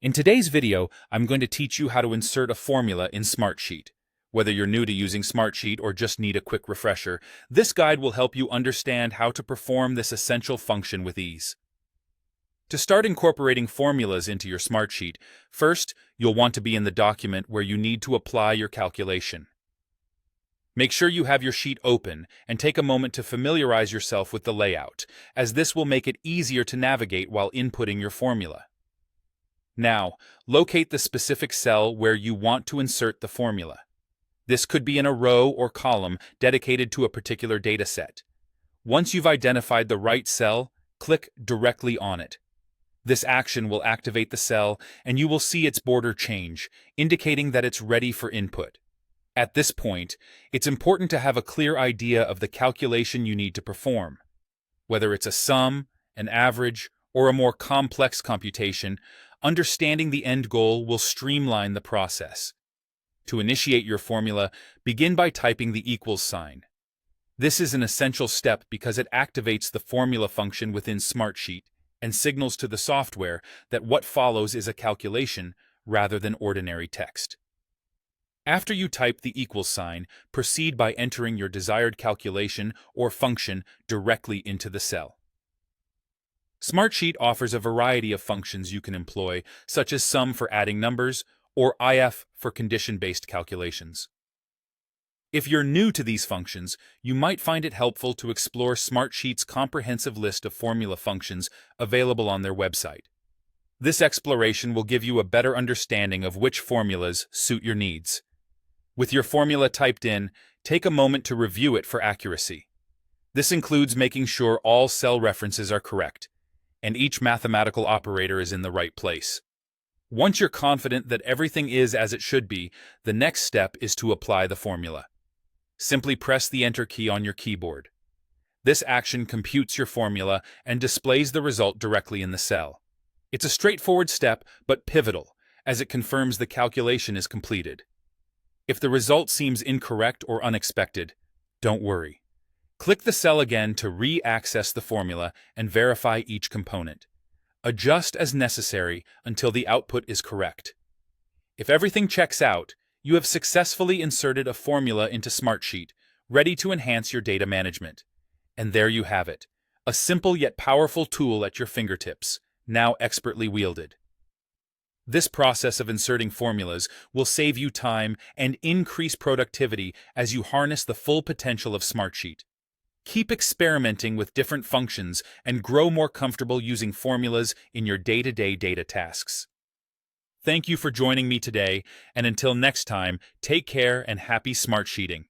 In today's video, I'm going to teach you how to insert a formula in Smartsheet. Whether you're new to using Smartsheet or just need a quick refresher, this guide will help you understand how to perform this essential function with ease. To start incorporating formulas into your Smartsheet, first, you'll want to be in the document where you need to apply your calculation. Make sure you have your sheet open and take a moment to familiarize yourself with the layout, as this will make it easier to navigate while inputting your formula. Now, locate the specific cell where you want to insert the formula. This could be in a row or column dedicated to a particular data set. Once you've identified the right cell, click directly on it. This action will activate the cell, and you will see its border change, indicating that it's ready for input. At this point, it's important to have a clear idea of the calculation you need to perform. Whether it's a sum, an average, or a more complex computation, understanding the end goal will streamline the process. To initiate your formula, begin by typing the equals sign. This is an essential step because it activates the formula function within Smartsheet and signals to the software that what follows is a calculation rather than ordinary text. After you type the equals sign, proceed by entering your desired calculation or function directly into the cell. Smartsheet offers a variety of functions you can employ, such as sum for adding numbers or if for condition-based calculations. If you're new to these functions, you might find it helpful to explore Smartsheet's comprehensive list of formula functions available on their website. This exploration will give you a better understanding of which formulas suit your needs. With your formula typed in, take a moment to review it for accuracy. This includes making sure all cell references are correct, and each mathematical operator is in the right place. Once you're confident that everything is as it should be, the next step is to apply the formula. Simply press the Enter key on your keyboard. This action computes your formula and displays the result directly in the cell. It's a straightforward step, but pivotal, as it confirms the calculation is completed. If the result seems incorrect or unexpected, don't worry. Click the cell again to re-access the formula and verify each component. Adjust as necessary until the output is correct. If everything checks out, you have successfully inserted a formula into Smartsheet, ready to enhance your data management. And there you have it, a simple yet powerful tool at your fingertips, now expertly wielded. This process of inserting formulas will save you time and increase productivity as you harness the full potential of Smartsheet. Keep experimenting with different functions and grow more comfortable using formulas in your day-to-day data tasks. Thank you for joining me today, and until next time, take care and happy Smartsheeting.